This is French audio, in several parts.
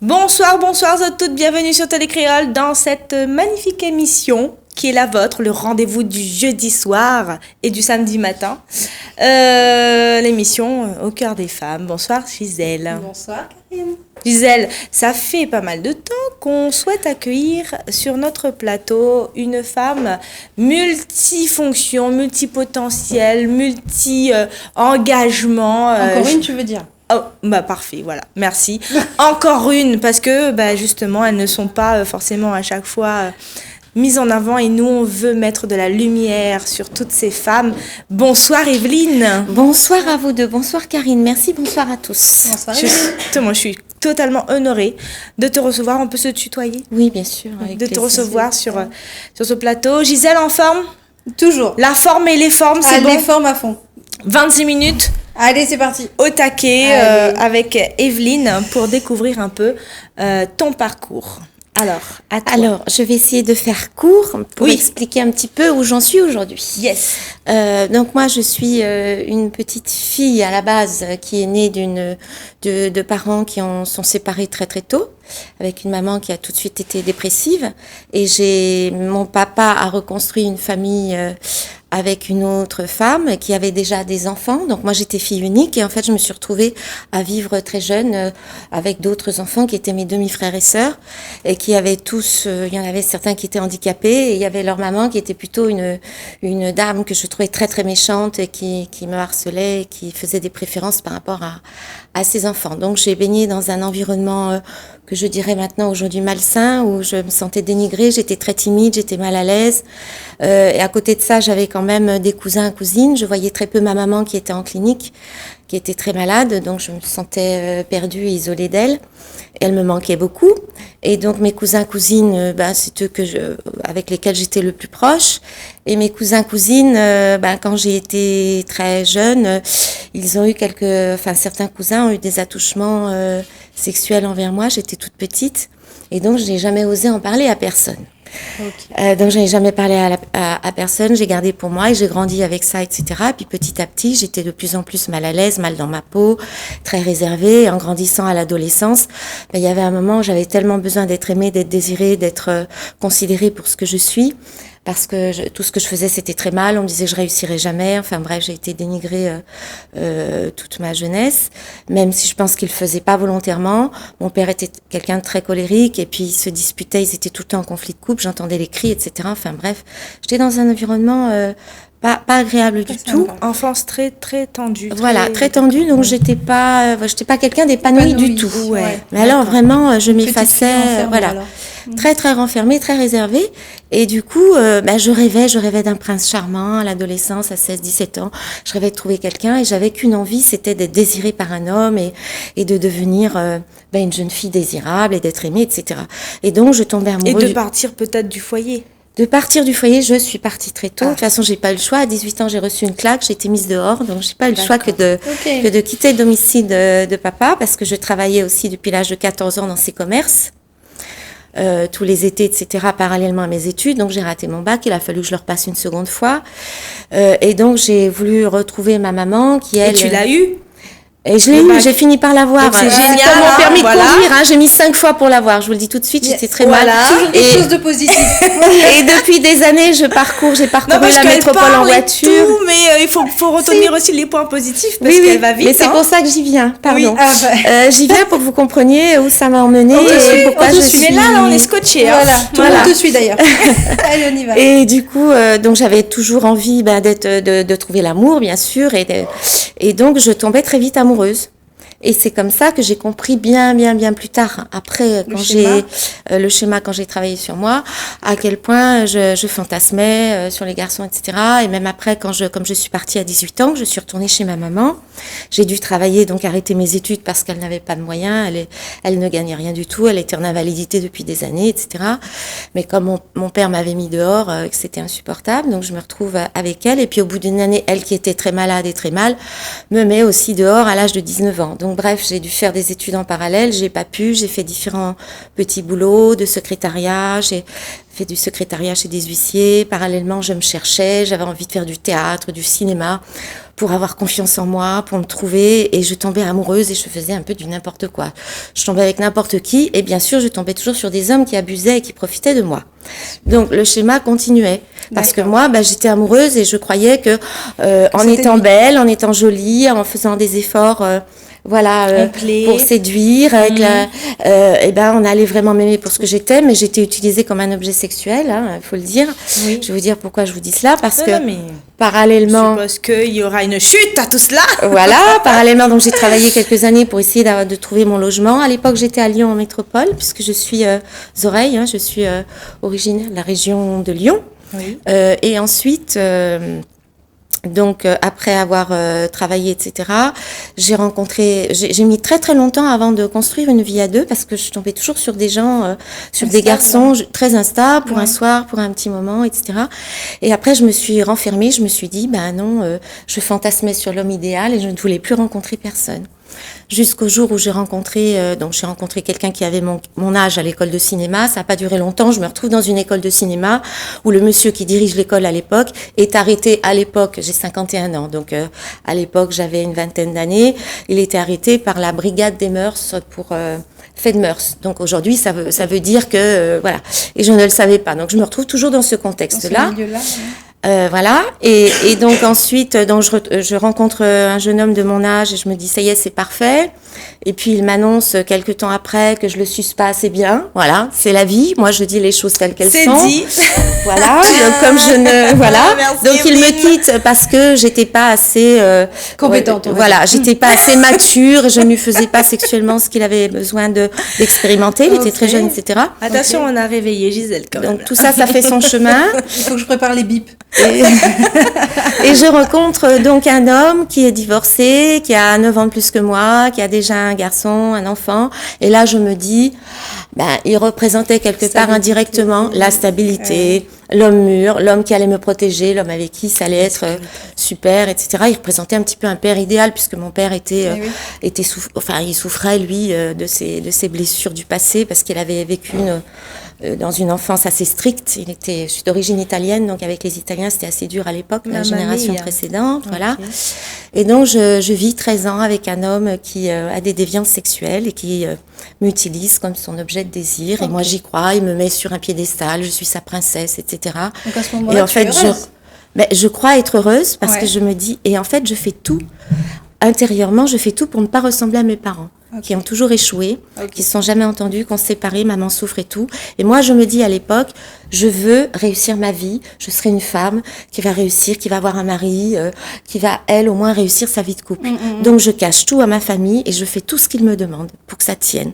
Bonsoir, bonsoir à toutes, bienvenue sur Télécréole dans cette magnifique émission qui est la vôtre, le rendez-vous du jeudi soir et du samedi matin. L'émission au cœur des femmes. Bonsoir Gisèle. Bonsoir Karine. Gisèle, ça fait pas mal de temps qu'on souhaite accueillir sur notre plateau une femme multifonction, multipotentielle, multi-engagement. Encore une, tu veux dire? Oh, bah parfait, voilà, merci. Encore une, parce que justement, elles ne sont pas forcément à chaque fois mises en avant et nous, on veut mettre de la lumière sur toutes ces femmes. Bonsoir Evelyne. Bonsoir à vous deux, bonsoir Karine, merci, bonsoir à tous. Bonsoir Je suis totalement honorée de te recevoir, on peut se tutoyer? Oui, bien sûr. De te recevoir sur ce plateau. Gisèle, en forme? Toujours. La forme et les formes, c'est bon? Les formes à fond. 26 minutes. Allez, c'est parti. Au taquet avec Evelyne pour découvrir un peu ton parcours. Alors, à toi. Alors, je vais essayer de faire court pour expliquer un petit peu où j'en suis aujourd'hui. Yes. Donc moi, je suis une petite fille à la base qui est née de parents qui sont séparés très très tôt, avec une maman qui a tout de suite été dépressive, et mon papa a reconstruit une famille avec une autre femme qui avait déjà des enfants. Donc moi, j'étais fille unique et en fait, je me suis retrouvée à vivre très jeune avec d'autres enfants qui étaient mes demi-frères et sœurs et qui avaient tous, il y en avait certains qui étaient handicapés et il y avait leur maman qui était plutôt une dame que je trouvais très très méchante et qui me harcelait et qui faisait des préférences par rapport à ses enfants. Donc j'ai baigné dans un environnement que je dirais maintenant aujourd'hui malsain, où je me sentais dénigrée, j'étais très timide, j'étais mal à l'aise. Et à côté de ça, j'avais quand même des cousins, cousines. Je voyais très peu ma maman qui était en clinique, qui était très malade, donc je me sentais perdue et isolée d'elle. Elle me manquait beaucoup. Et donc mes cousins, cousines, c'est eux avec lesquels j'étais le plus proche. Et mes cousins, cousines, quand j'ai été très jeune, ils ont eu certains cousins ont eu des attouchements sexuels envers moi. J'étais toute petite. Et donc je n'ai jamais osé en parler à personne. Okay. Donc, je n'ai jamais parlé à personne, j'ai gardé pour moi et j'ai grandi avec ça, etc. Et puis, petit à petit, j'étais de plus en plus mal à l'aise, mal dans ma peau, très réservée. Et en grandissant à l'adolescence, il y avait un moment où j'avais tellement besoin d'être aimée, d'être désirée, d'être considérée pour ce que je suis. Parce que tout ce que je faisais, c'était très mal. On me disait que je réussirais jamais. Enfin bref, j'ai été dénigrée toute ma jeunesse, même si je pense qu'il le faisait pas volontairement. Mon père était quelqu'un de très colérique et puis ils se disputaient. Ils étaient tout le temps en conflit de couple. J'entendais les cris, etc. Enfin bref, j'étais dans un environnement pas agréable du tout. Enfance très très tendue. Voilà, très tendue. Donc j'étais pas quelqu'un d'épanoui du tout. Ouais. Mais alors vraiment, je m'effaçais. Voilà. Très très renfermée, très réservée, et du coup je rêvais d'un prince charmant à l'adolescence, à 16-17 ans. Je rêvais de trouver quelqu'un et j'avais qu'une envie, c'était d'être désirée par un homme et de devenir une jeune fille désirable et d'être aimée, etc. Et donc je tombais amoureuse. Et de partir peut-être du foyer. De partir du foyer, je suis partie très tôt. De toute façon, j'ai pas eu le choix. À 18 ans, j'ai reçu une claque, j'ai été mise dehors, donc j'ai pas eu le choix que de quitter le domicile de papa, parce que je travaillais aussi depuis l'âge de 14 ans dans ces commerces. Tous les étés, etc., parallèlement à mes études. Donc, j'ai raté mon bac. Il a fallu que je le repasse une seconde fois. Et donc, j'ai voulu retrouver ma maman qui, elle... Et tu l'as eu? Et je l'ai eu, j'ai fini par l'avoir. C'est génial. C'est comme mon permis de conduire, j'ai mis 5 fois pour l'avoir. Je vous le dis tout de suite, j'étais très mal. Toujours quelque chose de positif. Et depuis des années, j'ai parcouru la métropole en voiture. Tout, mais il faut retenir aussi les points positifs parce qu'elle va vite. Mais c'est pour ça que j'y viens. Pardon. Oui. J'y viens pour que vous compreniez où ça m'a emmenée et pourquoi je suis. Mais là, on est scotché. Tout le monde te suit d'ailleurs. Allez, on y va. Et du coup, donc j'avais toujours envie de trouver l'amour, bien sûr, et donc je tombais très vite amoureuse. Et c'est comme ça que j'ai compris bien plus tard, après le schéma quand j'ai travaillé sur moi, à quel point je fantasmais sur les garçons, etc. Et même après, comme je suis partie à 18 ans, je suis retournée chez ma maman. J'ai dû travailler, donc arrêter mes études parce qu'elle n'avait pas de moyens, elle ne gagnait rien du tout, elle était en invalidité depuis des années, etc. Mais comme mon père m'avait mis dehors, que c'était insupportable, donc je me retrouve avec elle. Et puis au bout d'une année, elle qui était très malade et très mal, me met aussi dehors à l'âge de 19 ans. Donc Donc bref, j'ai dû faire des études en parallèle, j'ai pas pu, j'ai fait différents petits boulots de secrétariat, j'ai fait du secrétariat chez des huissiers. Parallèlement, je me cherchais, j'avais envie de faire du théâtre, du cinéma, pour avoir confiance en moi, pour me trouver, et je tombais amoureuse et je faisais un peu du n'importe quoi. Je tombais avec n'importe qui, et bien sûr, je tombais toujours sur des hommes qui abusaient et qui profitaient de moi. Donc le schéma continuait, parce que moi, j'étais amoureuse et je croyais que en étant belle, en étant jolie, en faisant des efforts, pour séduire, avec on allait vraiment m'aimer pour ce que j'étais, mais j'étais utilisée comme un objet sexuel, il faut le dire. Oui. Je vais vous dire pourquoi je vous dis cela, parce que parallèlement... Je suppose qu'il y aura une chute à tout cela. Voilà, parallèlement, donc j'ai travaillé quelques années pour essayer de trouver mon logement. À l'époque, j'étais à Lyon en métropole, puisque je suis Zoreille, je suis originaire de la région de Lyon. Oui. Et ensuite... Donc après avoir travaillé, etc., j'ai mis très très longtemps avant de construire une vie à deux, parce que je tombais toujours sur des gens, sur des garçons très instables, pour un soir, pour un petit moment, etc. Et après je me suis renfermée, je me suis dit, je fantasmais sur l'homme idéal et je ne voulais plus rencontrer personne. Jusqu'au jour où j'ai rencontré quelqu'un qui avait mon âge à l'école de cinéma. Ça n'a pas duré longtemps. Je me retrouve dans une école de cinéma où le monsieur qui dirige l'école à l'époque est arrêté. À l'époque, j'ai 51 ans, donc à l'époque j'avais une vingtaine d'années. Il était arrêté par la brigade des mœurs pour fait de mœurs. Donc aujourd'hui, ça veut dire que voilà. Et je ne le savais pas. Donc je me retrouve toujours dans ce contexte-là. Dans ce milieu-là, voilà. Et donc ensuite, je rencontre un jeune homme de mon âge et je me dis ça y est, c'est parfait. Et puis il m'annonce quelques temps après que je le suce pas assez bien. Voilà, c'est la vie. Moi, je dis les choses telles qu'elles sont. C'est dit. Voilà. Donc, comme je ne voilà. Merci, donc il me quitte parce que j'étais pas assez compétente. Voilà, j'étais pas assez mature. Je ne lui faisais pas sexuellement ce qu'il avait besoin d'expérimenter. Il était très jeune, etc. Attention, on a réveillé Gisèle quand même. Donc tout ça fait son chemin. Il faut que je prépare les bips. Et je rencontre donc un homme qui est divorcé, qui a 9 ans de plus que moi, qui a déjà un garçon, un enfant. Et là, je me dis, il représentait quelque part indirectement la stabilité, l'homme mûr, l'homme qui allait me protéger, l'homme avec qui ça allait être super, etc. Il représentait un petit peu un père idéal, puisque mon père il souffrait, lui, de ses blessures du passé, parce qu'il avait vécu dans une enfance assez stricte. Je suis d'origine italienne, donc avec les Italiens, c'était assez dur à l'époque, la génération précédente, voilà. Et donc, je vis 13 ans avec un homme qui a des déviances sexuelles et qui m'utilise comme son objet de désir. Et moi, j'y crois, il me met sur un piédestal, je suis sa princesse, etc. Donc, à ce moment-là, et en fait, je crois être heureuse parce que je me dis, et en fait, je fais tout, intérieurement, je fais tout pour ne pas ressembler à mes parents. Qui ont toujours échoué, qui se sont jamais entendus, qui ont se séparé, maman souffre et tout. Et moi, je me dis à l'époque, je veux réussir ma vie, je serai une femme qui va réussir, qui va avoir un mari, qui va, elle, au moins réussir sa vie de couple. Donc, je cache tout à ma famille et je fais tout ce qu'ils me demandent pour que ça tienne.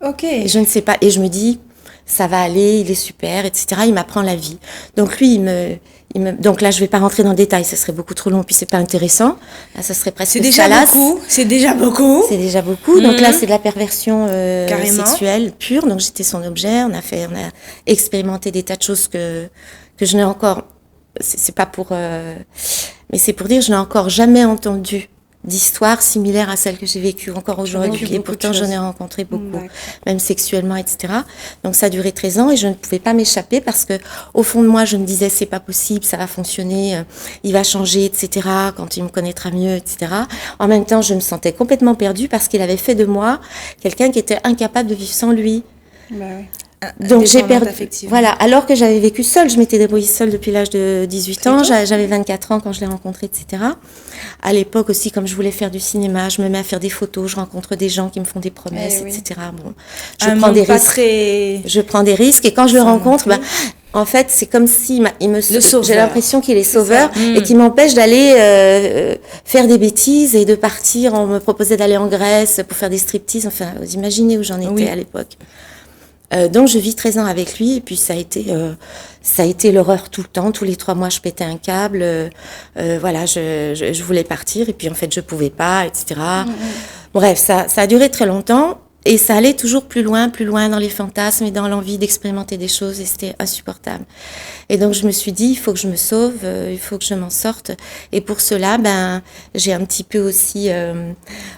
Ok. Et je ne sais pas, et je me dis, ça va aller, il est super, etc. Il m'apprend la vie. Donc lui, donc là, je vais pas rentrer dans le détail, ça serait beaucoup trop long, puis c'est pas intéressant. Là, ça serait presque salace. C'est déjà beaucoup. C'est déjà beaucoup. Donc là, c'est de la perversion sexuelle pure. Donc j'étais son objet. On a expérimenté des tas de choses que je n'ai encore. C'est pas pour, mais c'est pour dire, je n'ai encore jamais entendu d'histoires similaires à celles que j'ai vécues encore aujourd'hui. Et pourtant, j'en ai rencontré beaucoup, même sexuellement, etc. Donc, ça a duré 13 ans et je ne pouvais pas m'échapper parce que, au fond de moi, je me disais, c'est pas possible, ça va fonctionner, il va changer, etc. Quand il me connaîtra mieux, etc. En même temps, je me sentais complètement perdue parce qu'il avait fait de moi quelqu'un qui était incapable de vivre sans lui. Donc j'ai perdu, voilà, alors que j'avais vécu seule, je m'étais débrouillée seule depuis l'âge de 18 ans, j'avais 24 ans quand je l'ai rencontré, etc. À l'époque aussi, comme je voulais faire du cinéma, je me mets à faire des photos, je rencontre des gens qui me font des promesses, etc. Bon, je prends des risques et quand je le rencontre, en fait, c'est comme si j'ai l'impression qu'il est sauveur et qu'il m'empêche d'aller faire des bêtises et de partir. On me proposait d'aller en Grèce pour faire des striptease, enfin, vous imaginez où j'en étais à l'époque. Donc je vis 13 ans avec lui et puis ça a été l'horreur tout le temps. Tous les 3 mois je pétais un câble, voilà, je voulais partir et puis en fait je pouvais pas, etc. Bref, ça a duré très longtemps Et ça allait toujours plus loin dans les fantasmes et dans l'envie d'expérimenter des choses et c'était insupportable. Et donc je me suis dit, il faut que je me sauve, il faut que je m'en sorte. Et pour cela, j'ai un petit peu aussi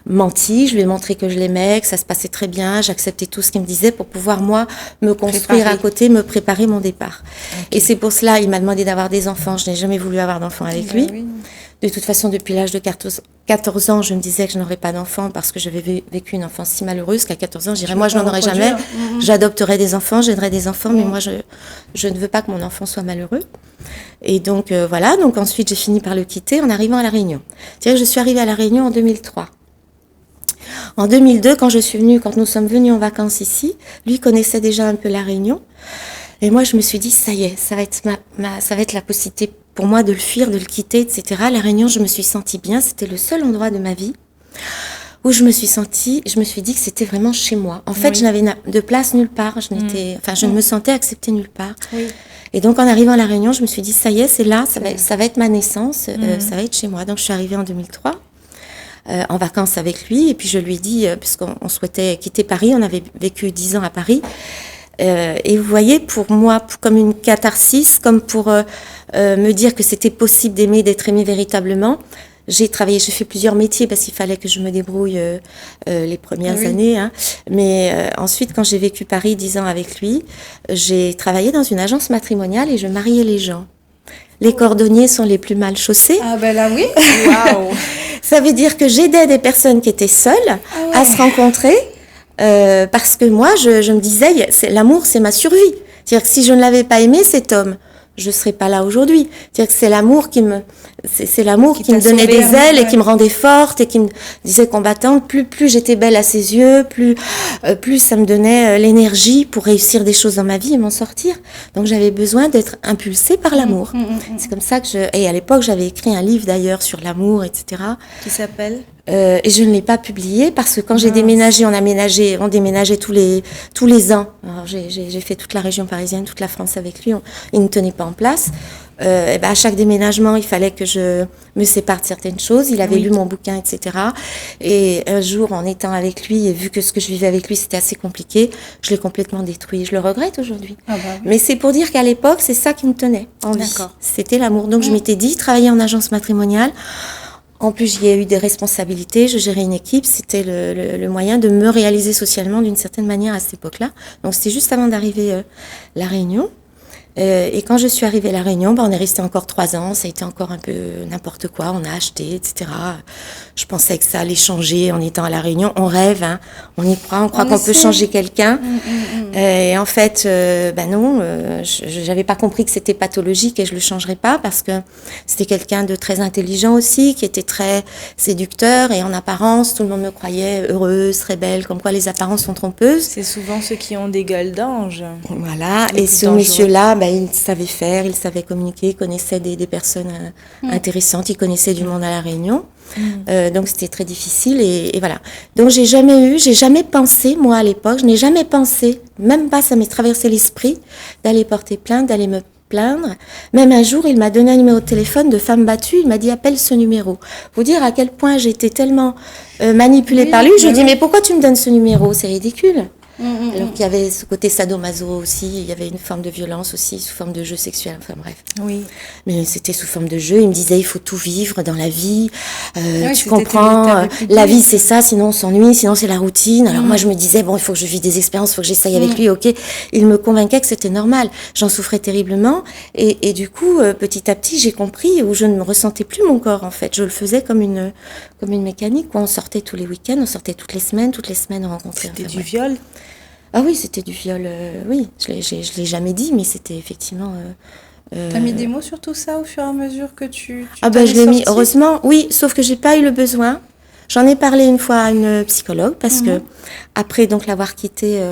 menti. Je lui ai montré que je l'aimais, que ça se passait très bien. J'acceptais tout ce qu'il me disait pour pouvoir, moi, me construire à côté, me préparer mon départ. Okay. Et c'est pour cela, il m'a demandé d'avoir des enfants. Je n'ai jamais voulu avoir d'enfants avec lui. Oui. De toute façon, depuis l'âge de 14 ans, je me disais que je n'aurais pas d'enfants parce que j'avais vécu une enfance si malheureuse qu'à 14 ans, je dirais, moi, je n'en aurais jamais. J'adopterai des enfants, j'aiderai des enfants, mais moi, je ne veux pas que mon enfant soit malheureux. Et donc, voilà. Donc, ensuite, j'ai fini par le quitter en arrivant à La Réunion. C'est-à-dire que je suis arrivée à La Réunion en 2003. En 2002, quand nous sommes venus en vacances ici, lui connaissait déjà un peu La Réunion. Et moi, je me suis dit, ça y est, ça va être la possibilité pour moi de le fuir, de le quitter, etc. La Réunion, je me suis sentie bien. C'était le seul endroit de ma vie où je me suis dit que c'était vraiment chez moi. En fait, je n'avais de place nulle part. Je ne me sentais acceptée nulle part. Oui. Et donc, en arrivant à La Réunion, je me suis dit, ça y est, c'est là, ça va être ma naissance, ça va être chez moi. Donc, je suis arrivée en 2003. En vacances avec lui. Et puis, je lui ai dit, puisqu'on souhaitait quitter Paris, on avait vécu 10 ans à Paris. Et vous voyez, pour moi, comme une catharsis, comme pour me dire que c'était possible d'aimer, d'être aimé véritablement, j'ai fait plusieurs métiers parce qu'il fallait que je me débrouille les premières années. Hein. Mais ensuite, quand j'ai vécu Paris 10 ans avec lui, j'ai travaillé dans une agence matrimoniale et je mariais les gens. Les cordonniers sont les plus mal chaussés. Ah ben là, oui. Waouh. Ça veut dire que j'aidais des personnes qui étaient seules à se rencontrer. Parce que moi, je me disais, l'amour, c'est ma survie. C'est-à-dire que si je ne l'avais pas aimé, cet homme, je ne serais pas là aujourd'hui. C'est-à-dire que c'est l'amour qui me donnait des ailes et qui me rendait forte et qui me disait combattante. Plus j'étais belle à ses yeux, plus ça me donnait l'énergie pour réussir des choses dans ma vie et m'en sortir. Donc j'avais besoin d'être impulsée par l'amour. C'est comme ça que et à l'époque, j'avais écrit un livre d'ailleurs sur l'amour, etc. Qui s'appelle et je ne l'ai pas publié parce que quand j'ai déménagé, on déménageait tous les ans. Alors j'ai fait toute la région parisienne, toute la France avec lui. Il ne tenait pas en place. À chaque déménagement, il fallait que je me sépare de certaines choses. Il avait lu mon bouquin, etc. Et un jour, en étant avec lui, et vu que ce que je vivais avec lui, c'était assez compliqué, je l'ai complètement détruit. Je le regrette aujourd'hui. Ah bah oui. Mais c'est pour dire qu'à l'époque, c'est ça qui me tenait en vie. C'était l'amour. Donc je m'étais dit, travailler en agence matrimoniale. En plus, j'y ai eu des responsabilités, je gérais une équipe, c'était le moyen de me réaliser socialement d'une certaine manière à cette époque-là. Donc c'était juste avant d'arriver à La Réunion. Et quand je suis arrivée à La Réunion, on est resté encore 3 ans, ça a été encore un peu n'importe quoi, on a acheté, etc. Je pensais que ça allait changer en étant à La Réunion, on rêve, hein, on y croit, on croit qu'on peut changer quelqu'un. Et en fait, non, j'avais pas compris que c'était pathologique et je le changerais pas parce que c'était quelqu'un de très intelligent aussi, qui était très séducteur et en apparence, tout le monde me croyait heureuse, très belle, comme quoi les apparences sont trompeuses. C'est souvent ceux qui ont des gueules d'ange. Voilà, et ce monsieur-là, il savait faire, il savait communiquer, il connaissait des personnes intéressantes, il connaissait du monde à La Réunion. Donc c'était très difficile et voilà. Donc j'ai jamais pensé, moi à l'époque, je n'ai jamais pensé, même pas ça m'est traversé l'esprit, d'aller porter plainte, d'aller me plaindre. Même un jour, il m'a donné un numéro de téléphone de femme battue, il m'a dit appelle ce numéro. Vous dire à quel point j'étais tellement manipulée par lui, je lui dis mais pourquoi tu me donnes ce numéro, c'est ridicule. Alors qu'il y avait ce côté sadomaso aussi, il y avait une forme de violence aussi, sous forme de jeu sexuel, enfin bref. Oui. Mais c'était sous forme de jeu, il me disait il faut tout vivre dans la vie, tu comprends, la vie c'est ça, sinon on s'ennuie, sinon c'est la routine. Alors moi je me disais bon il faut que je vive des expériences, il faut que j'essaye avec lui, ok. Il me convainquait que c'était normal, j'en souffrais terriblement et du coup petit à petit j'ai compris où je ne me ressentais plus mon corps en fait, je le faisais comme une mécanique, quoi. On sortait tous les week-ends, on sortait toutes les semaines on rencontrait. C'était du viol? Ah oui, c'était du viol, oui, je l'ai jamais dit, mais c'était effectivement... T'as mis des mots sur tout ça au fur et à mesure que tu je l'ai mis, heureusement, oui, sauf que j'ai pas eu le besoin. J'en ai parlé une fois à une psychologue, parce que après donc l'avoir quitté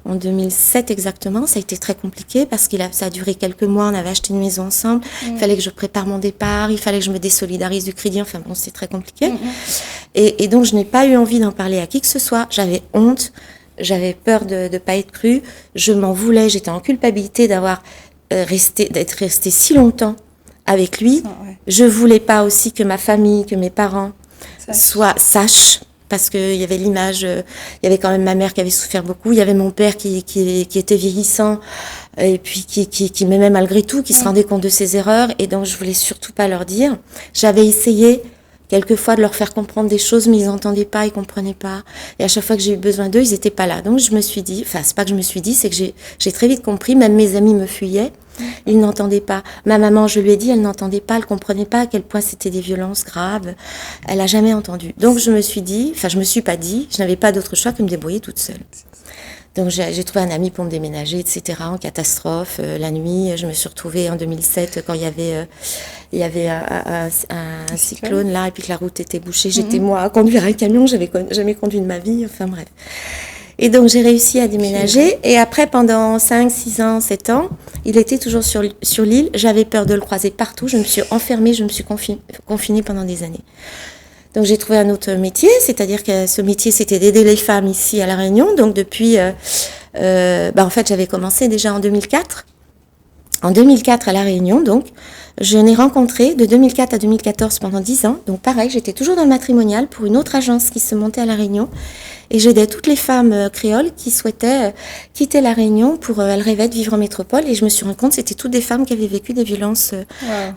en 2007 exactement, ça a été très compliqué, parce que ça a duré quelques mois, on avait acheté une maison ensemble, il fallait que je prépare mon départ, il fallait que je me désolidarise du crédit, enfin bon, c'était très compliqué. Et donc je n'ai pas eu envie d'en parler à qui que ce soit, j'avais honte. J'avais peur de ne pas être crue, je m'en voulais, j'étais en culpabilité d'être restée si longtemps avec lui. Je voulais pas aussi que ma famille, que mes parents sachent, parce qu'il y avait l'image, il y avait quand même ma mère qui avait souffert beaucoup, il y avait mon père qui était vieillissant, et puis qui m'aimait malgré tout, qui se rendait compte de ses erreurs, et donc je voulais surtout pas leur dire. J'avais essayé quelquefois de leur faire comprendre des choses, mais ils n'entendaient pas, ils comprenaient pas. Et à chaque fois que j'ai eu besoin d'eux, ils étaient pas là. Donc je me suis dit, enfin c'est pas que je me suis dit, c'est que j'ai très vite compris, même mes amis me fuyaient, ils n'entendaient pas. Ma maman, je lui ai dit, elle n'entendait pas, elle comprenait pas à quel point c'était des violences graves. Elle a jamais entendu. Donc je me suis dit, enfin je me suis pas dit, je n'avais pas d'autre choix que de me débrouiller toute seule. Donc j'ai trouvé un ami pour me déménager, etc. En catastrophe. La nuit, je me suis retrouvée en 2007 quand il y avait un cyclone là, et puis que la route était bouchée. J'étais moi à conduire un camion, j'avais jamais conduit de ma vie. Enfin bref. Et donc j'ai réussi à déménager. Et après, pendant 5, 6 ans, 7 ans, il était toujours sur l'île. J'avais peur de le croiser partout. Je me suis enfermée, je me suis confinée pendant des années. Donc j'ai trouvé un autre métier, c'est-à-dire que ce métier c'était d'aider les femmes ici à La Réunion. Donc depuis, en fait j'avais commencé déjà en 2004. En 2004 à La Réunion, donc je n'ai rencontré de 2004 à 2014 pendant 10 ans. Donc pareil, j'étais toujours dans le matrimonial pour une autre agence qui se montait à La Réunion. Et j'aidais toutes les femmes créoles qui souhaitaient quitter La Réunion pour elles rêvaient de vivre en métropole. Et je me suis rendu compte que c'était toutes des femmes qui avaient vécu des violences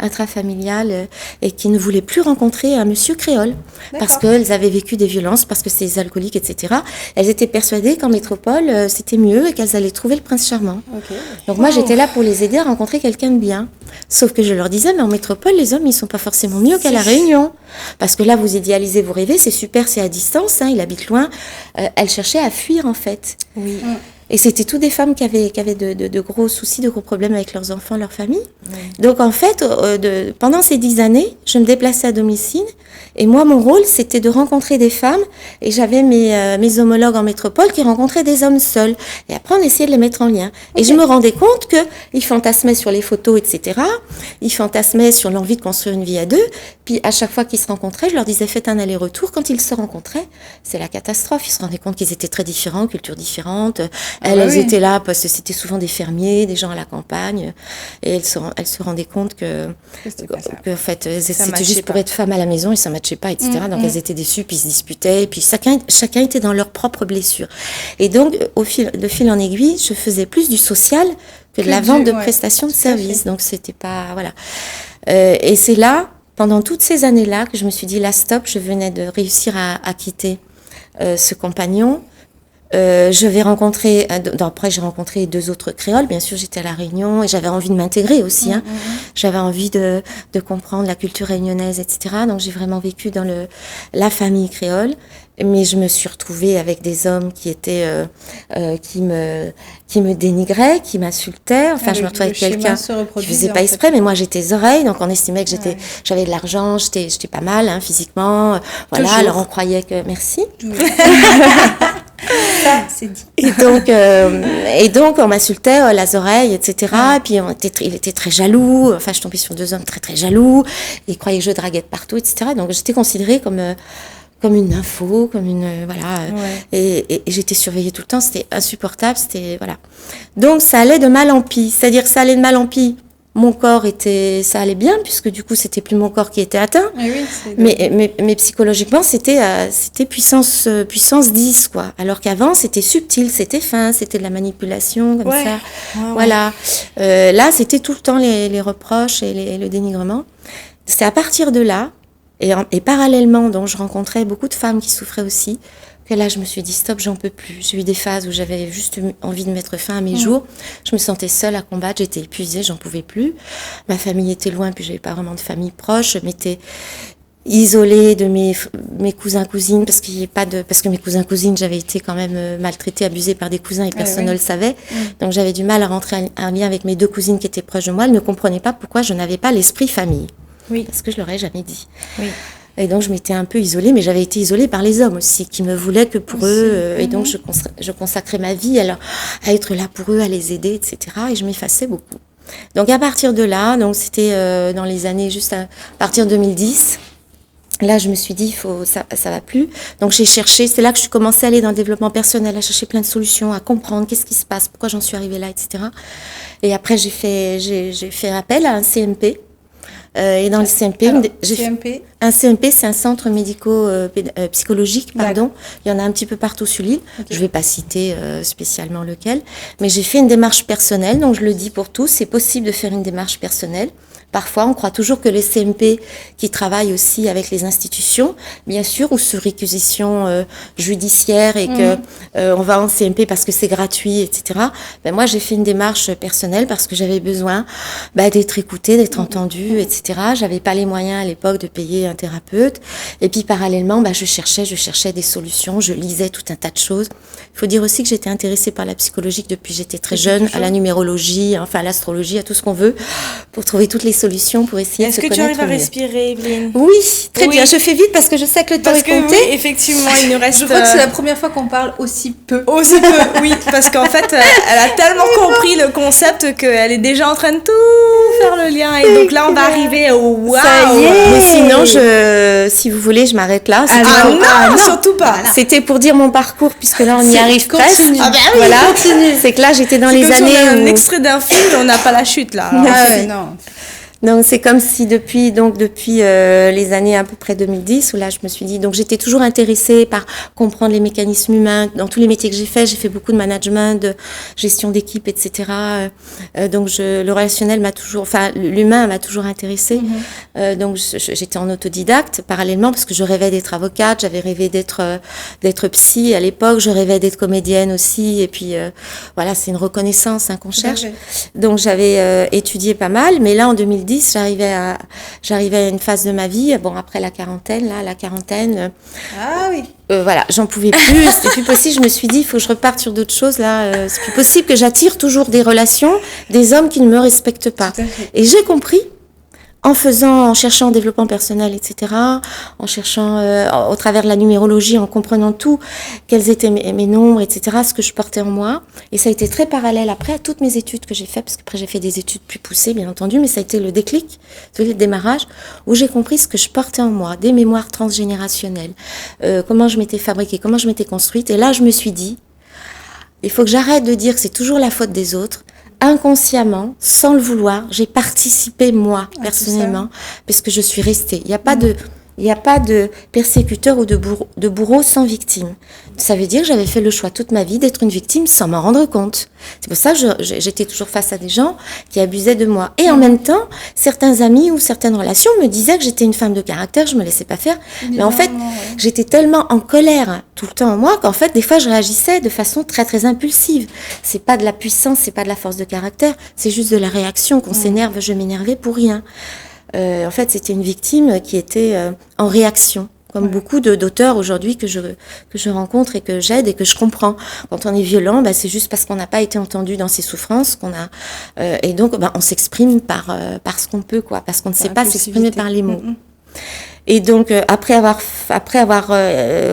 intrafamiliales et qui ne voulaient plus rencontrer un monsieur créole. Parce qu'elles avaient vécu des violences, parce que c'est des alcooliques, etc. Elles étaient persuadées qu'en métropole, c'était mieux et qu'elles allaient trouver le prince charmant. Donc moi, j'étais là pour les aider à rencontrer quelqu'un de bien. Sauf que je leur disais, mais en métropole, les hommes, ils sont pas forcément mieux qu'à La Réunion. Parce que là, vous idéalisez, vous rêvez, c'est super, c'est à distance, hein, il habite loin. Elles cherchaient à fuir, en fait. Oui. Et c'était toutes des femmes qui avaient de gros soucis, de gros problèmes avec leurs enfants, leur famille. Donc, en fait, pendant ces 10 années, je me déplaçais à domicile. Et moi, mon rôle, c'était de rencontrer des femmes. Et j'avais mes homologues en métropole qui rencontraient des hommes seuls. Et après, on essayait de les mettre en lien. Et je me rendais compte qu'ils fantasmaient sur les photos, etc. Ils fantasmaient sur l'envie de construire une vie à deux. Puis, à chaque fois qu'ils se rencontraient, je leur disais, faites un aller-retour. Quand ils se rencontraient, c'est la catastrophe. Ils se rendaient compte qu'ils étaient très différents, cultures différentes. Elles étaient là parce que c'était souvent des fermiers, des gens à la campagne. Et elles se rendaient compte que en fait, c'était juste pour être femme à la maison et ça ne matchait pas, etc. Donc elles étaient déçues, puis ils se disputaient. Et puis chacun était dans leur propre blessure. Et donc, de fil en aiguille, je faisais plus du social que de la vente de prestations de services. Donc, c'était pas... Voilà. Et c'est là, pendant toutes ces années-là, que je me suis dit, là, stop, je venais de réussir à quitter ce compagnon. Je vais rencontrer, après j'ai rencontré 2 autres créoles, bien sûr j'étais à La Réunion et j'avais envie de m'intégrer aussi, hein. J'avais envie de comprendre la culture réunionnaise, etc. Donc j'ai vraiment vécu dans la famille créole, mais je me suis retrouvée avec des hommes qui étaient, qui me dénigraient, qui m'insultaient, enfin je me retrouvais avec quelqu'un qui faisait pas exprès, mais moi j'étais oreille, donc on estimait que j'avais de l'argent, j'étais pas mal, hein, physiquement, voilà, toujours. Alors on croyait que, merci. Ça, c'est dit. Et donc on m'insultait les oreilles, etc. Et puis il était très jaloux. Enfin, je tombais sur 2 hommes très très jaloux. Ils croyaient que je draguais de partout, etc. Donc j'étais considérée comme une info, comme une voilà. Et j'étais surveillée tout le temps. C'était insupportable. C'était voilà. Donc ça allait de mal en pis. C'est-à-dire que ça allait de mal en pis. Mon corps ça allait bien, puisque du coup, c'était plus mon corps qui était atteint. Mais psychologiquement, c'était puissance 10, quoi. Alors qu'avant, c'était subtil, c'était fin, c'était de la manipulation, comme ça. Voilà. Là, c'était tout le temps les reproches et le dénigrement. C'est à partir de là, et parallèlement, donc, je rencontrais beaucoup de femmes qui souffraient aussi, que là, je me suis dit, stop, j'en peux plus. J'ai eu des phases où j'avais juste envie de mettre fin à mes jours. Je me sentais seule à combattre, j'étais épuisée, j'en pouvais plus. Ma famille était loin, puis j'avais pas vraiment de famille proche. Je m'étais isolée de mes cousins, cousines, parce que mes cousins, cousines, j'avais été quand même maltraitée, abusée par des cousins et personne ne le savait. Donc j'avais du mal à rentrer en lien avec mes 2 cousines qui étaient proches de moi. Elles ne comprenaient pas pourquoi je n'avais pas l'esprit famille. Parce que je leur ai jamais dit. Et donc, je m'étais un peu isolée, mais j'avais été isolée par les hommes aussi, qui me voulaient que pour eux. Et donc, je consacrais ma vie à être là pour eux, à les aider, etc. Et je m'effaçais beaucoup. Donc, à partir de là, donc c'était dans les années juste à partir de 2010, là, je me suis dit, ça va plus. Donc, j'ai cherché, c'est là que je suis commencée à aller dans le développement personnel, à chercher plein de solutions, à comprendre qu'est-ce qui se passe, pourquoi j'en suis arrivée là, etc. Et après, j'ai fait appel à un CMP. Et dans le CMP, Alors, j'ai fait CMP, un CMP, c'est un centre médico-psychologique, pardon. Il y en a un petit peu partout sur l'île. Ok. Je ne vais pas citer spécialement lequel, mais j'ai fait une démarche personnelle. Donc je le dis pour tous, c'est possible de faire une démarche personnelle. Parfois, on croit toujours que les CMP qui travaillent aussi avec les institutions, bien sûr, ou sur réquisition judiciaire et que on va en CMP parce que c'est gratuit, etc. Ben moi, j'ai fait une démarche personnelle parce que j'avais besoin d'être écoutée, d'être entendue, etc. J'avais pas les moyens à l'époque de payer un thérapeute. Et puis parallèlement, je cherchais des solutions, je lisais tout un tas de choses. Il faut dire aussi que j'étais intéressée par la psychologie depuis j'étais très jeune, à la numérologie, enfin à l'astrologie, à tout ce qu'on veut, pour trouver toutes les solutions, pour essayer de se Est-ce que tu connaître arrives à mieux. respirer, Evelyne? Oui, très Oui. bien. Je fais vite parce que je sais que le temps Parce est que compté. oui, effectivement, il nous reste... je crois que c'est la première fois qu'on parle aussi peu. Aussi peu, oui, parce qu'en fait, elle a tellement compris le concept qu'elle est déjà en train de tout faire le lien. Et donc là, on va arriver au waouh. Ça y est. Mais sinon, si vous voulez, je m'arrête là. C'était Ah pour- non, surtout pas. C'était pour dire mon parcours, puisque là, on y arrive continue. presque. Ah bah oui, voilà. continue. C'est que là, j'étais dans C'est les comme si on a années un où... extrait d'un film, on n'a pas la chute là. Alors, Ah ouais, non. Donc c'est comme si depuis les années à peu près 2010 où là je me suis dit, donc j'étais toujours intéressée par comprendre les mécanismes humains dans tous les métiers que j'ai fait beaucoup de management, de gestion d'équipe, etc. Donc le relationnel m'a toujours, enfin l'humain m'a toujours intéressée. Donc j'étais en autodidacte parallèlement parce que je rêvais d'être avocate, j'avais rêvé d'être psy à l'époque, je rêvais d'être comédienne aussi et puis voilà, c'est une reconnaissance qu'on cherche. Donc j'avais étudié pas mal, mais là en 2010 j'arrivais à une phase de ma vie, bon après la quarantaine, Ah oui. voilà, j'en pouvais plus, c'était plus possible, je me suis dit il faut que je reparte sur d'autres choses là, c'est plus possible que j'attire toujours des relations, des hommes qui ne me respectent pas. Tout à fait. Et j'ai compris en cherchant en développement personnel, etc., en cherchant au travers de la numérologie, en comprenant tout, quels étaient mes nombres, etc., ce que je portais en moi. Et ça a été très parallèle après à toutes mes études que j'ai faites, parce qu'après j'ai fait des études plus poussées, bien entendu, mais ça a été le déclic, le démarrage, où j'ai compris ce que je portais en moi, des mémoires transgénérationnelles, comment je m'étais fabriquée, comment je m'étais construite. Et là, je me suis dit, il faut que j'arrête de dire que c'est toujours la faute des autres. Inconsciemment, sans le vouloir, j'ai participé moi personnellement parce que je suis restée. Il n'y a pas de persécuteur ou de bourreau sans victime. Ça veut dire que j'avais fait le choix toute ma vie d'être une victime sans m'en rendre compte. C'est pour ça que j'étais toujours face à des gens qui abusaient de moi. Et en même temps, certains amis ou certaines relations me disaient que j'étais une femme de caractère, je me laissais pas faire. Mais en fait, j'étais tellement en colère tout le temps en moi qu'en fait, des fois, je réagissais de façon très très impulsive. C'est pas de la puissance, c'est pas de la force de caractère, c'est juste de la réaction. Qu'on s'énerve, je m'énervais pour rien. En fait, c'était une victime qui était en réaction, comme beaucoup d'auteurs aujourd'hui que je rencontre et que j'aide et que je comprends. Quand on est violent, c'est juste parce qu'on n'a pas été entendu dans ses souffrances, et donc on s'exprime par ce qu'on peut, quoi, parce qu'on ne sait pas s'exprimer par les mots. Et donc après avoir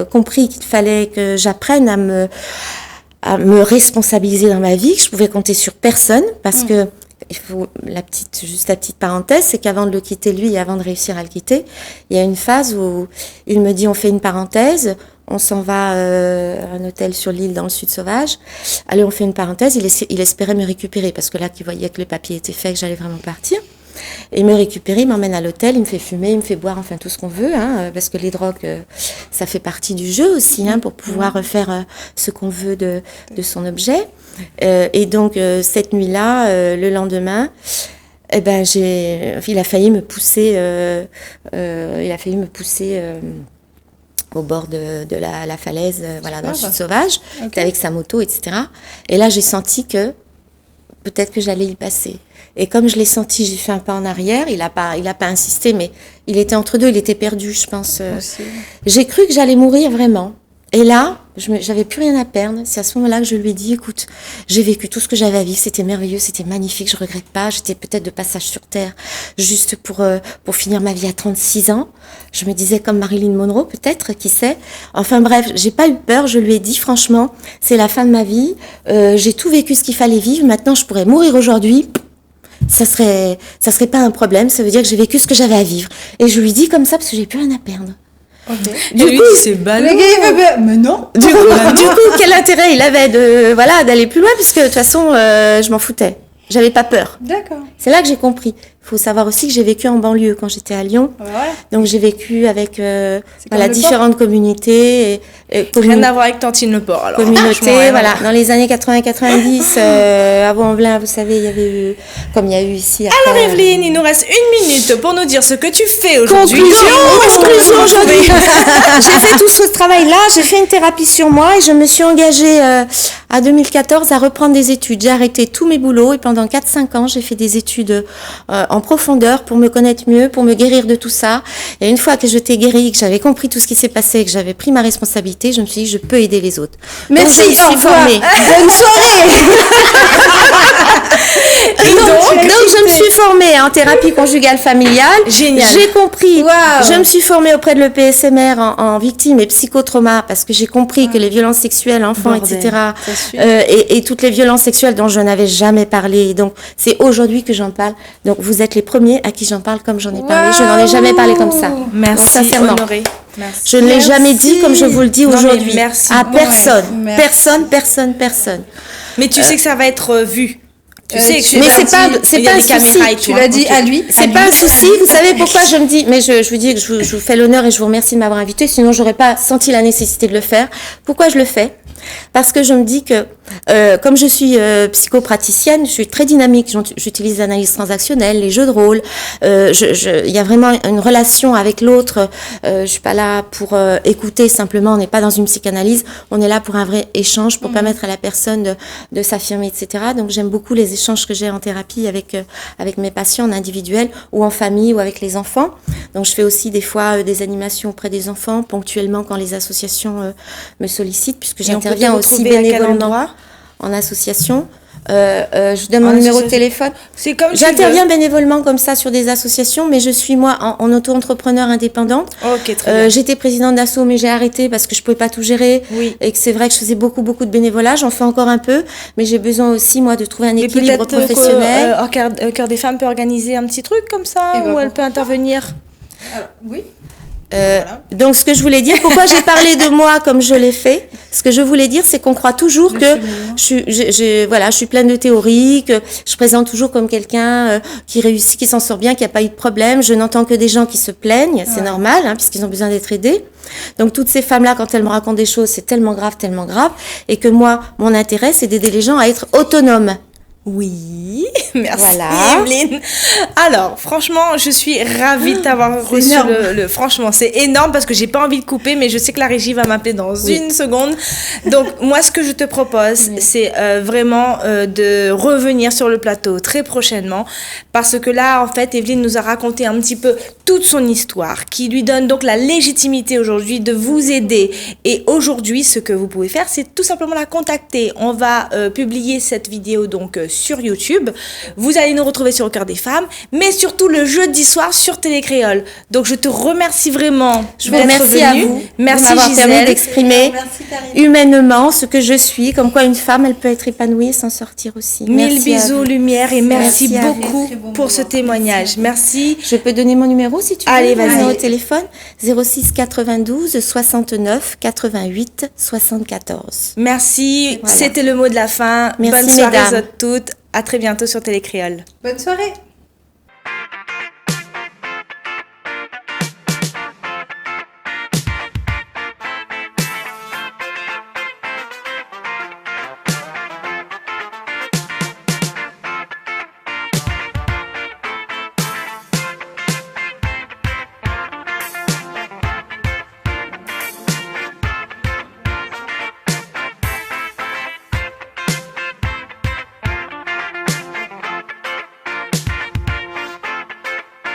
compris qu'il fallait que j'apprenne à me responsabiliser dans ma vie, que je pouvais compter sur personne, parce que il faut la petite parenthèse, c'est qu'avant de le quitter lui et avant de réussir à le quitter, il y a une phase où il me dit on fait une parenthèse, on s'en va à un hôtel sur l'île dans le sud sauvage. Allez, on fait une parenthèse, il espérait me récupérer parce que là qu'il voyait que le papier était fait, que j'allais vraiment partir. Et il me récupère, il m'emmène à l'hôtel, il me fait fumer, il me fait boire, enfin tout ce qu'on veut, parce que les drogues, ça fait partie du jeu aussi, pour pouvoir faire ce qu'on veut de son objet. Et donc cette nuit-là, le lendemain, il a failli me pousser, au bord de la falaise, dans le sud sauvage, avec sa moto, etc. Et là, j'ai senti que peut-être que j'allais y passer. Et comme je l'ai senti, j'ai fait un pas en arrière. Il a pas insisté, mais il était entre deux, il était perdu, je pense. J'ai cru que j'allais mourir vraiment. Et là, j'avais plus rien à perdre. C'est à ce moment-là que je lui ai dit, écoute, j'ai vécu tout ce que j'avais à vivre, c'était merveilleux, c'était magnifique, je regrette pas. J'étais peut-être de passage sur Terre, juste pour finir ma vie à 36 ans. Je me disais comme Marilyn Monroe, peut-être, qui sait. Enfin bref, j'ai pas eu peur, je lui ai dit, franchement, c'est la fin de ma vie. J'ai tout vécu ce qu'il fallait vivre. Maintenant, je pourrais mourir aujourd'hui. Ça serait pas un problème. Ça veut dire que j'ai vécu ce que j'avais à vivre. Et je lui dis comme ça parce que j'ai plus rien à perdre. Du coup, c'est ballot. Le gars, il veut... Mais non. Du coup, quel intérêt il avait d'aller plus loin, puisque de toute façon, je m'en foutais. J'avais pas peur. D'accord. C'est là que j'ai compris. faut savoir aussi que j'ai vécu en banlieue quand j'étais à Lyon. Ah bah voilà. Donc j'ai vécu avec comme le différentes communautés. Rien à voir avec Tantine Le Port, alors. Communauté, Franchement, rien à voilà. voir. Dans les années 80-90, à Vaux-en-Velin, vous savez, il y avait eu, comme il y a eu ici. Alors après, Evelyne, il nous reste 1 minute pour nous dire ce que tu fais aujourd'hui. Conclusion aujourd'hui. J'ai fait tout ce travail-là, j'ai fait une thérapie sur moi et je me suis engagée à 2014 à reprendre des études. J'ai arrêté tous mes boulots et pendant 4-5 ans, j'ai fait des études en profondeur pour me connaître mieux, pour me guérir de tout ça. Et une fois que je t'ai guérie, que j'avais compris tout ce qui s'est passé, que j'avais pris ma responsabilité, je me suis dit, je peux aider les autres. Merci, donc, je me suis au revoir. formée. Bonne soirée. donc, je me suis formée en thérapie conjugale familiale. Génial. J'ai compris. Waouh. Je me suis formée auprès de l'EPSMR en victime et psychotrauma parce que j'ai compris que les violences sexuelles, enfants, Bordel, etc. ça suit. Et toutes les violences sexuelles dont je n'avais jamais parlé. Donc, c'est aujourd'hui que j'en parle. Donc, vous êtes les premiers à qui j'en parle comme j'en ai parlé. Je n'en ai jamais parlé comme ça. Merci, Donc, sincèrement. Honorée. Merci. Je ne l'ai jamais dit comme je vous le dis Non, mais aujourd'hui. merci. À Ouais. personne. Merci. Personne. Mais tu sais que ça va être vu. Tu sais que mais tu c'est l'as pas- dit, c'est il y a pas des un souci. caméras et Tu tout, l'as hein. dit Ok. à lui. C'est pas un souci. Vous savez pourquoi je me dis, mais je vous dis que je vous fais l'honneur et je vous remercie de m'avoir invité. Sinon, j'aurais pas senti la nécessité de le faire. Pourquoi je le fais? Parce que je me dis que, comme je suis psychopraticienne, je suis très dynamique. J'utilise l'analyse transactionnelle, les jeux de rôle. Il y a vraiment une relation avec l'autre. Je suis pas là pour écouter simplement. On n'est pas dans une psychanalyse. On est là pour un vrai échange, pour permettre à la personne de s'affirmer, etc. Donc j'aime beaucoup les échanges que j'ai en thérapie avec mes patients en individuel ou en famille ou avec les enfants. Donc je fais aussi des fois des animations auprès des enfants ponctuellement quand les associations me sollicitent, puisque Et on peut te j'interviens aussi retrouver à quel bénévolement endroit? en association. Je vous donne mon En numéro de association. téléphone. C'est comme tu J'interviens bénévolement comme ça sur des associations, mais je suis moi en auto-entrepreneur indépendante. veux. Ok, très bien. J'étais présidente d'asso, mais j'ai arrêté parce que je pouvais pas tout gérer. Oui. Et que c'est vrai que je faisais beaucoup de bénévolat. J'en fais encore un peu, mais j'ai besoin aussi moi de trouver un Mais équilibre peut-être professionnel. que Cœur des femmes peut organiser un petit truc comme ça, Eh ben, où elle peut intervenir. Alors, oui. Donc, ce que je voulais dire, pourquoi j'ai parlé de moi comme je l'ai fait, ce que je voulais dire, c'est qu'on croit toujours que je suis pleine de théories, que je présente toujours comme quelqu'un qui réussit, qui s'en sort bien, qui n'a pas eu de problème. Je n'entends que des gens qui se plaignent, c'est normal, hein, puisqu'ils ont besoin d'être aidés. Donc, toutes ces femmes-là, quand elles me racontent des choses, c'est tellement grave, et que moi, mon intérêt, c'est d'aider les gens à être autonomes. Oui, merci Voilà. Evelyne. Alors, franchement, je suis ravie de t'avoir reçu énorme. Franchement, c'est énorme parce que j'ai pas envie de couper, mais je sais que la régie va m'appeler dans une seconde. Donc, moi, ce que je te propose, c'est vraiment de revenir sur le plateau très prochainement parce que là, en fait, Evelyne nous a raconté un petit peu toute son histoire qui lui donne donc la légitimité aujourd'hui de vous aider. Et aujourd'hui, ce que vous pouvez faire, c'est tout simplement la contacter. On va publier cette vidéo donc sur YouTube. Vous allez nous retrouver sur Au Cœur des Femmes, mais surtout le jeudi soir sur Télé Créole. Donc je te remercie vraiment. Je vous remercie à vous Merci de m'avoir permis Gisèle. d'exprimer humainement ce que je suis, comme quoi une femme, elle peut être épanouie et s'en sortir aussi. Mille Merci à bisous, vous. lumière et merci Merci à vous. beaucoup Très bon pour ce moment. Merci témoignage. à vous. Merci. Je peux donner mon numéro si tu veux. Allez, mon vas-y. numéro de téléphone 06 92 69 88 74. Merci. Voilà. C'était le mot de la fin. Merci, Bonne soirée mesdames. à toutes. À très bientôt sur Télé Créole. Bonne soirée.